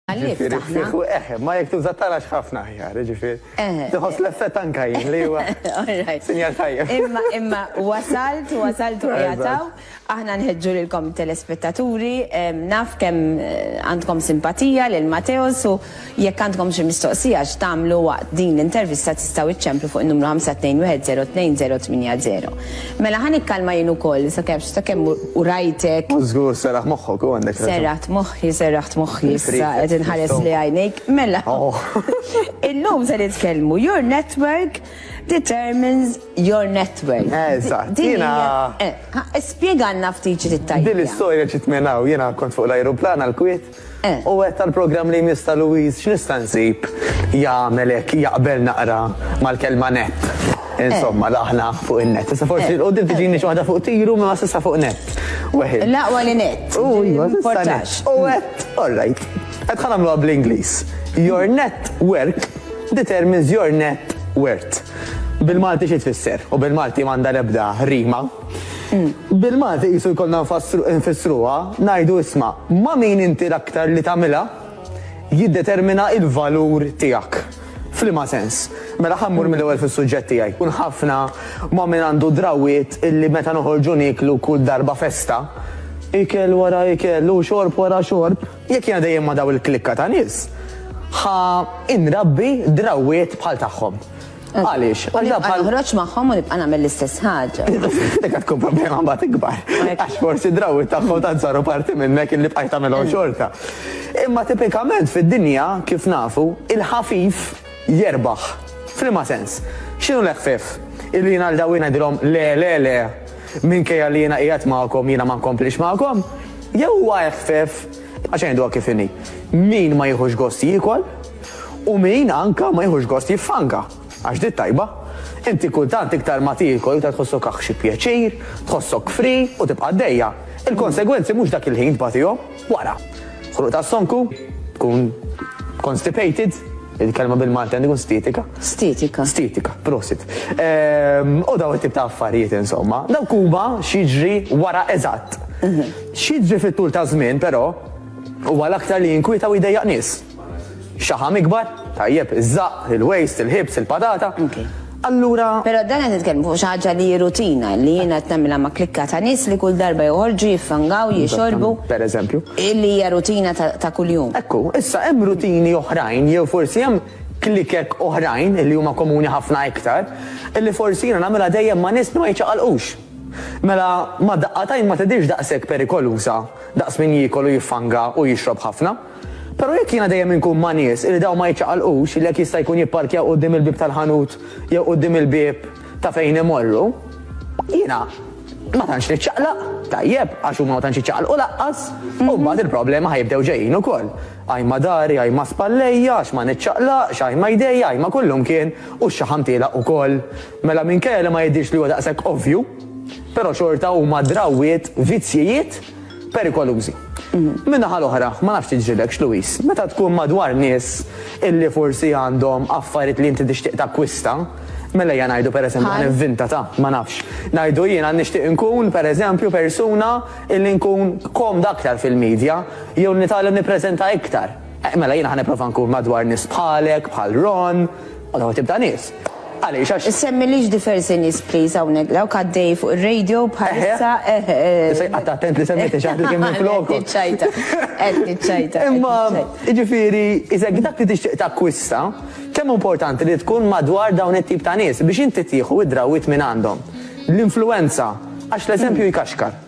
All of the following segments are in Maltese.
Ma jek tuża tara xħafna ħjar, ġifir. Tħoss l-effett anka jien li huwa sinjal tajjeb. Imma wasalt u jataw, aħna nħeġġu lilkom telespettaturi, naf kemm għandkom simpatija lil Mateos u jekk għandkom xi mistoqsija x'tagħmlu waqt din l-intervista tistgħu iċċemplu fuq in-numru 521028080. Mela ħan ikkalma jien ukoll sakemm u rajtek. Żgur serraħ moħħok u għandek. Serraħt moħħi issa qed inħares li għajnejk. Mela. Illum se nitkellmu your network determines your network. Eżatt. Spjegana ftit it-tajja. Din l-istorja ċitmenaw, jiena kont fuq l-ajruplan għal-Kwiet u għed tal-programm li Mista Louise x'nista' nsib jagħmelek jaqbel naqra mal-kelma net. Insomma, laħna fuq il-net. Issa forsi l-qoddim tiġini xi waħda fuq tiru ma s'issa fuq net. Laqwa li net. Portax. U għed, all right. Għed ħanamlu bl-Inglis. Your network determines your net worth. Bil-Malti xi tfisser, u bil-Malti m'għandha l-ebda rima. Bil-Malti jisu jkollna nfissruha, ngħidu isma' ma' min inti l-aktar li tagħmilha jiddetermina il-valur tiegħek. F'liema sens. Mela ħammur mill-ewwel fis-suġġett tiegħi. Kun ħafna ma' min għandu drawiet illi meta noħorġu niklu kull darba festa. Ikel wara ikel u xorb wara xorb. Jekk jiena dejjem ma' daw il-klikka ta' nies. Ħa inrabbi drawiet bħal tagħhom. Għaliex? Għal-ħroċ maħħom u nibqa nagħmel l-istess ħaġa. Dik tkun problema mbagħad ikbar. Għax forsi drawiet tagħhom tanżaru parti minnek illi bqajt tagħmelhom xorta. Imma tipikament fid-dinja kif nafu il-ħafif jerbaħ. F'liema sens. X'inhu l-ħfif? Illi jiena l dawin ngħidilhom le minkejja li jiena qiegħed magħkom jiena ma nkomplix magħkom. Jew huwa ħfif għax ngħiduha kif inhi. Min ma jieħux gost jiekol u min anka ma jieħux gost jiffanka. Għax dit tajba. Inti kultant iktar ma tiekol ta' tħossok aħxi pjaċir, tħossok free u tibqa' dejja. Il-konsegwenzi mhux dak il-ħin tbagħtihom wara. Ħruq tas-sonku tkun constipated. Il-kelma bil-Malti għandi kun stitika. Stitika, prosit. U daw it-tip ta' affarijiet insomma. Daw kuba xiġri wara eżatt. Xiġri fit-tul ta' żmien però huwa l-aktar li jinkwita u jdejjaq nies. Xaħam ikbar, tajjeb, iż-żaq, il-waist, il-ħibs, il-patata. Allura. Però dan qed nitkellmu fuq xi ħaġa li rutina li jiena qed nagħmilha ma' klikka ta' nies li kull darba joħorġu jiffangaw, jixorbu. Pereżempju. Illi hija rutina ta' kuljum. Ekku, issa hemm rutini oħrajn jew forsi hemm klikek oħrajn li huma komuni ħafna iktar, illi forsi jiena nagħmilha dejjem ma' nies ma jiċċaqalqux. Mela ma' daqqatajn ma tidirx daqshekk perikolusa, daqs min jiekol u jiffanga u jixrob ħafna. Pero jekk jiena dejjem inkun ma' nies li daw ma jiċċaqalqux li jekk jista' jkun jipparkjaw quddiem il-bib tal-ħanut jew quddiem il-bib ta' fejn imorru, jiena ma tantx niċċaqlaq, tajjeb, għax huma ma tantx jiċċaqalqu laqqas, u mbagħad il-problema ħajbdew ġejjin ukoll. Ajma dari, ajma spallejja, għax ma niċċaqlaqx, ajma jdejja, ajma kullum kien u x-xaħam tielaq ukoll. Mela minkejja li ma jidhirx li huwa daqshekk ovvju, però xorta huma drawwiet vizzjijiet perikolużi. Minnaħa l-oħra, ma nafx tiġrilekx, Luis, meta tkun madwar nies illi forsi għandhom affarijiet li inti tixtieq takkwista, mela jgħan ngħidu pereżempju nivvinta ta' ma nafx. Ngħidu jiena nixtieq nkun pereżempju persuna illi nkun komda aktar fil-medja jew nitgħallem nippreżenta iktar. Mela jiena ħanipprova nkun madwar nies bħalek, bħal Ron, u daw tibda nies. Għaliex għax. Semmilix diversi nies please hawnhekk dawk għaddej fuq ir-radio bħalissa. Issa attent li semmejti xi ħadd li kien minn floku. Ċajta. Imma jiġifieri iżek dak li tixtieq takkwista, kemm importanti li tkun madwar dawn it-tip ta' nies biex inti tieħu id-drawwiet minn għandhom. L-influenza għax l-eżempju jkaxkar.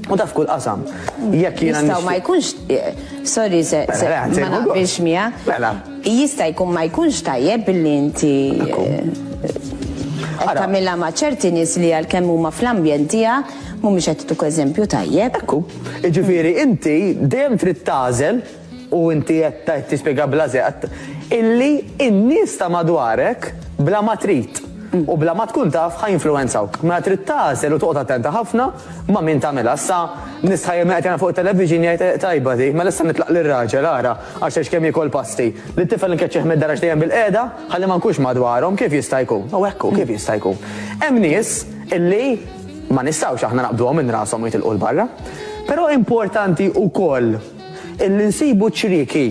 U taf kull qasam. Jekk jiena nistgħu ma jkunx sorry se ma naqbilx miegħek. Jista' jkun ma jkunx tajjeb billi inti qed tagħmilha ma' ċerti nies li għalkemm huma fl-ambjent tiegħek mhumiex qed tagħtuk eżempju tajjeb. Ekku, jiġifieri inti dejjem trid tagħżel u inti qed tispjega bla-żeqt illi n-nies ta' madwarek bla ma trid. U bla ma tkun taf ħajinfluenzawk. Ma trid tagħżel u toqgħod attenta ħafna ma' min tagħmilha. Issa nistħajjem qed jagħna fuq television jgħid tajba di, ma issa nitlaq lir-raġel ara għax kemm jikol pasti. Li t-tifel nkeċċeħ mid-darax dejjem bil-qiegħda ħalli ma nkunx madwarhom kif jista' jkun. U hekk kif jista' jkun. Hemm nies illi ma nistgħux aħna naqbduhom minn rashom jitilqu l barra, però importanti wkoll illi nsibu ċrieki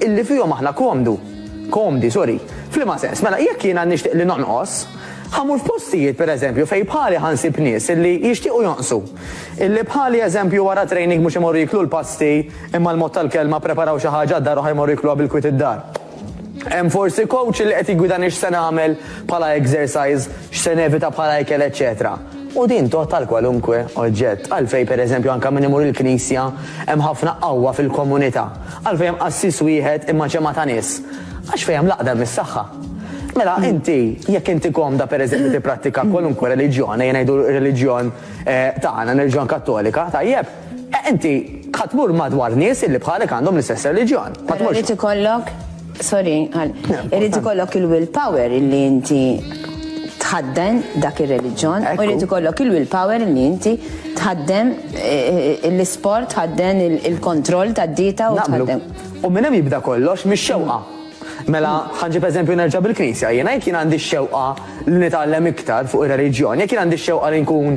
illi fihom aħna komdi, sorry. F'liema sens, mela jekk jiena nixtieq li nonqos, ħamur f'postijiet pereżempju fejn bħali ħansib nies illi jixtiequ jonqsu. Illi bħali eżempju wara training mhux imorru jiklu l-pasti imma l-mod tal-kelma preparaw xi ħaġa d-dar u ħajmorru jikluha bil-kwit id-dar. Hemm forsi coach li qed jgwidani x'se nagħmel bħala exercise, x'se nevita bħala ikel, eċetera. U din toħtal kwalunkwe oġġett. Għalfej pereżempju anke min imur il-Knisja hemm ħafna qawwa fil-komunità. Għalfej hemm qassis wieħed imma ġemma ta' nies. Għax fejn hemm laqda mis-saħħa. Mela, inti, jekk inti komda pereżempju tipprattika kwalunkwe reliġjoni, jgħidu reliġjon tagħna, reliġjon kattolika, tajjeb, inti ħatmur madwar nies illi bħalek għandhom l-istess reliġjon. Irid ikollok, sorry, irid ikollok il-willpower illi inti tħadden dak ir-reliġjon u jrid ikollok il-willpower illi inti tħaddem l-isport, tħaddem il-kontroll tad-dieta u tħaddem. U minn hemm jibda kollox mix-xewqa. Mela, ħanġib eżempju nerġa' bil-Knisja, jiena jekk jien għandi x-xewqa li nitgħallem iktar fuq ir-reliġjon, jekk jien għandi x-xewqa li nkun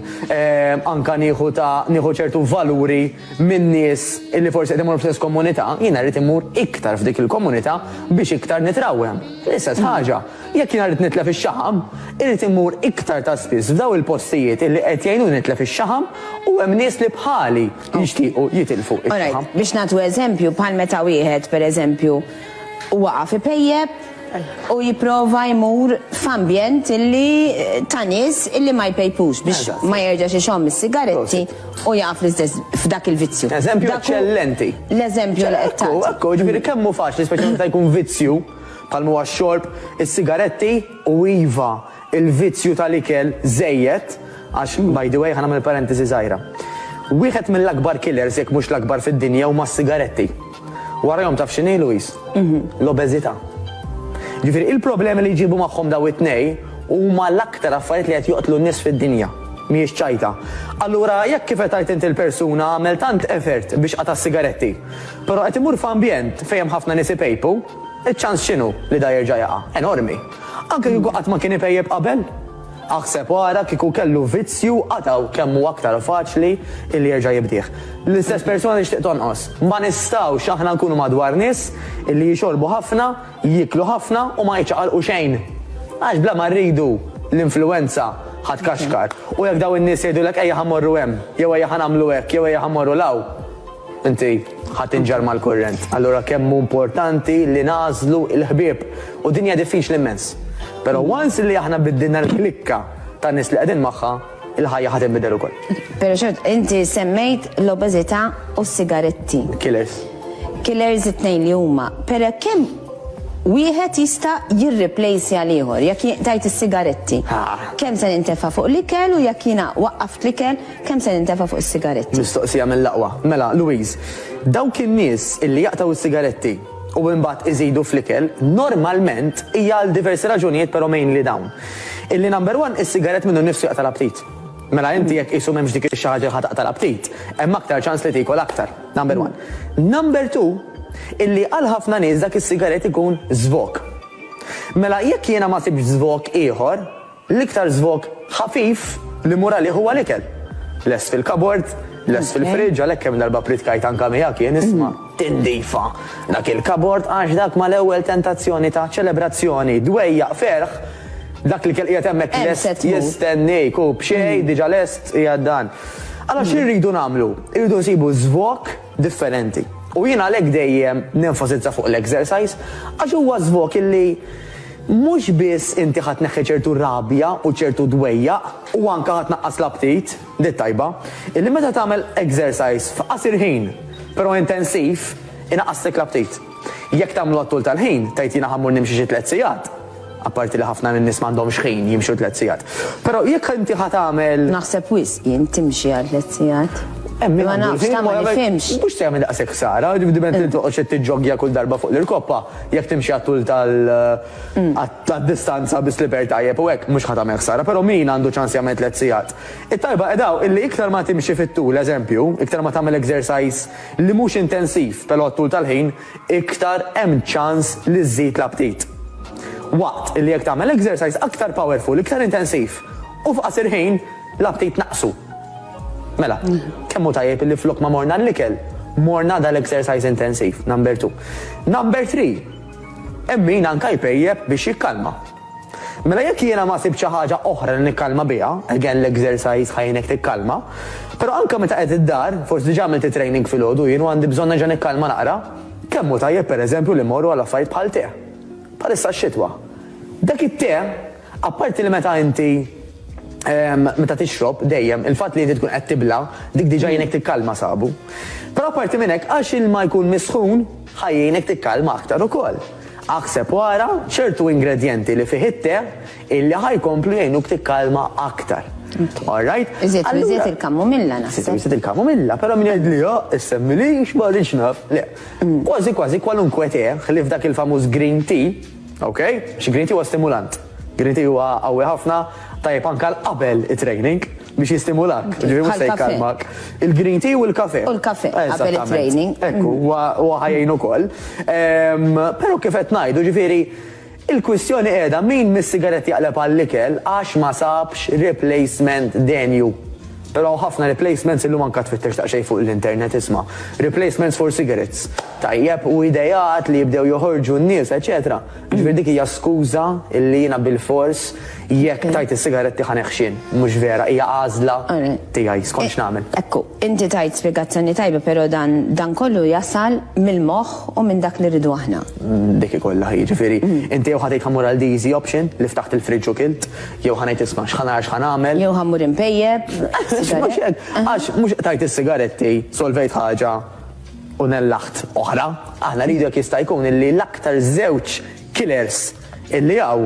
anke nieħu ċertu valuri minn nies illi forsi qed imorru f'stess komunità, jiena rrid imur iktar f'dik il-komunità biex iktar nitrawhem. L-istess ħaġa, jekk jiena rrid nitlef ix-xaħam, irid imur iktar ta' spiss f'daw il-postijiet illi qed jgħinu nitlef ix-xaħam u hemm nies li bħali jixtiequ jitilfu ix-xaħam. Biex nagħtu eżempju bħal meta wieħed pereżempju waqaf ipejjeb u jipprova jmur f'ambjent illi ta' nies illi ma jpejpux biex ma jerġax ixomm is-sigaretti u jaqaf l-istess f'dak il-vizzju. Eżempju eċċellenti. L-eżempju li qed tagħti. Ekku, ġifieri kemm hu faċli speċjalment meta jkun vizzju bħal huwa x-xorb, is-sigaretti u iva il-vizzju tal-ikel żejjed għax by the way ħanagħmel parentesi żgħira. Wieħed mill-akbar killers jekk mhux l-akbar fid-dinja huma s-sigaretti. Warahom taf x'inhi Luis? L-obeżità. Ġifieri il-problemi li jġibu magħhom daw it-tnej huma l-aktar affarijiet li qed joqtlu n-nies fid-dinja. Mhijiex ċajta. Allura jekk kif qed tgħid inti l-persuna għamel tant effort biex qata' sigaretti, però qed imur f'ambjent fejn hemm ħafna nies ipejpu, iċ-ċans x'inhu li da jerġa' jaqa'? Enormi. Anke kieku qatt ma kien ipejjeb qabel, aħseb wara kieku kellu vizzju qataw kemm huwa aktar faċli illi jerġa' jibdih. L-istess persuna nixtieq tonqos. Ma nistgħux aħna nkunu madwar nies illi jixorbu ħafna, jiklu ħafna u ma jiċċaqalqu xejn. Għax bla ma rridu l-influenza ħatkaxkar. U jekk daw in-nies jgħidulek ejja ħammorru hemm, jew ejja ħanamlu hekk, jew ejja ħammorru law, inti ħatinġar mal-kurrent. Allura kemm hu importanti li nażlu l-ħbieb u din hija diffiċli immens. Pero once li aħna biddilna l-klikka ta' nies li qegħdin magħha, il-ħajja ħad inbidel ukoll. Però xort, inti semmejt l-obeżità u s-sigaretti. Killers. Killers it-tnejn li huma. Però kemm wieħed jista' jirreplace għal ieħor jekk tajt is-sigaretti. Kemm se nintefa' fuq l-ikel u jekk jiena waqqaft l-ikel, kemm se nintefa' fuq is-sigaretti? Mistoqsija mill-aqwa. Mela, Louise, dawk in-nies illi jaqtaw is-sigaretti u mbagħad iżidu fl-ikel, normalment hija għal diversi raġunijiet però mainly dawn. Illi number one, is-sigarett minnu nnifsu jaqta' l-aptit. Mela inti jekk qisu m'hemmx dik ix-xi ħaġa ħa taqta' l-aptit, hemm aktar ċans li tikol aktar. Number one. Number two, illi għal ħafna nies dak is-sigarett ikun żvok. Mela jekk jiena ma sibx żvok ieħor, l-iktar żvok ħafif li mur għalih huwa l-ikel. Lest fil-kabord, lest fil-friġġ, għalhekk kemm darba pritkajt anke miegħek jien isma' tindifa. Dak il-kabord għax dak mal-ewwel tentazzjoni ta' ċelebrazzjoni, dwejjaq ferħ, dak li kell qiegħed hemmhekk lest jistennik u b'xejn diġà lest qiegħed dan. Allora x'irridu nagħmlu? Irridu nsibu żvok differenti. U jien għalhekk dejjem nenfasizza fuq l-exercise għax huwa żvok illi mhux biss inti ħadd tneħħi ċertu rabja u ċertu dwejjaq u anke ħadd naqqas l-aptit, dit tajba, illi meta tagħmel exercise f'qasir ħin, però intensiv, inaqqastek l-aptit. Jekk tagħmlu għat-tul tal-ħin, tajt jiena ħammur nimxi xi 3 sigħat, apparti li ħafna min-nies m'għandhomx ħin jimxu 3 sigħat. Però jekk inti ħatamel Naħseb wisq jien timxi għal 3 sigħat. Ma nafx ta' ma nifhimx. Mhux tagħmel daqshekk sara, diment li toqgħod xi tiġġoggja kull darba fuq l-irkoppa, jekk timxi għat-tul tad-distanza bis-sliper tajjeb u hekk mhux ħadd tagħmel ħsara, però min għandu ċans jagħmel 3 sigħat. It-tajba qedaw illi iktar ma timxi fit-tul, eżempju, iktar ma tagħmel exercise li mhux intensiv però għat-tul tal-ħin, iktar hemm ċans li żżid l-aptit. Waqt illi jekk tagħmel exercise aktar powerful, iktar intensiv u f'qasir ħin l-aptit naqsu. Mela, kemm hu tajjeb illi flok ma morna l-ikel morna dal-exercise intensiv, number 2. Number 3, emmin anka jpejjeb biex jikkalma. Mela jekk jiena ma sib xi ħaġa oħra li nikkalma biha, again l-exercise ħajnek tikkalma, però anke meta qed id-dar, forsi diġà għamilt training fil-għodu jien u għandi bżonn neġa' nikkalma naqra, kemm hu tajjeb pereżempju li mmorru għal affarijiet bħal te. Bħalissa x-xitwa. Dak it-te, apparti li meta inti meta tixrob dejjem il-fatt li inti tkun qed tibla dik diġà jienek tikkalma sabu. Però apparti minn hekk għax il-ma jkun misħun ħajjinek tikkalma aktar ukoll. Aħseb wara ċertu ingredienti li fih it-te illi ħajkomplu jgħinuk tikkalma aktar. Alright? Iżiet il-kamomilla naħseb. Iżiet il-kamomilla, però min jgħid li issemmi li x'barriġ naf. Le. Kważi kwalunkwe te ħlif dak il-famuż green tea, okay? Xi green tea huwa stimulant. Green tea huwa qawwi ħafna tajjeb anke qabel it-training biex jistimulak, ġifi mhux se jkallmak. Il-green tea u l-kafe. U l-kafe qabel it-training. Ekku, huwa ħajjin ukoll. Però kif qed ngħidu, ġifieri il-kwistjoni qiegħda min mis-sigaretti jaqleb għall-ikel għax ma sabx replacement denju. Però ħafna replacements illum anke tfittex daqsxejn fuq l-internet isma'. Replacements for cigarettes. Tajjeb u idejat li jibdew joħorġu n-nies, eċetera. Ġifier dik hija skuża illi jiena bil-fors jekk tajt is-sigaretti ħaneħxin. Mhux vera, hija għażla tiegħi skont x'nagħmel. Ekku, inti tajt spjegazzjoni tajba, però dan kollu jasal mill-moħħ u minn dak li rridu aħna. Dik ikollha ħi, ġifieri inti jew ħadejt ħammur għal easy option li ftaħt il-friġġ u kilt, jew ħanejt isma' x'ħanagħmel. Jew ħammur impejjeb. Għax mhux tajt is-sigaretti solvejt ħaġa u nellaħt oħra, aħna rridu jekk jista' jkun illi l-aktar żewġ killers illi hawn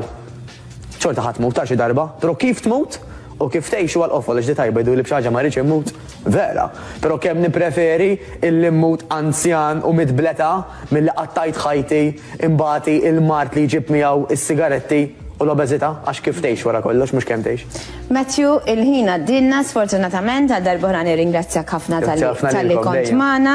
ċorta ħatmut ta' xi darba, tru kif tmut u kif tgħixu għal qofol għax di tajba jdu li b'xaġa ma rridx immut. Vera, però kemm nippreferi illi mmut anzjan u mitbleta milli qattajt ħajti imbagħad il-mart li jġib miegħu is-sigaretti u l-obeżità għax kif tgħix wara kollox mhux kemm tgħix. Matthew, il-ħin għaddilna sfortunatament għal darba nirringrazzjak ħafna tal-li kont magħna,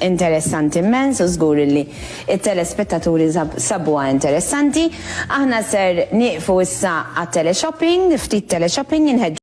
interessanti immens u żgur li it-telespettaturi sabuha interessanti. Aħna ser nieqfu issa għat-teleshopping, ftit teleshopping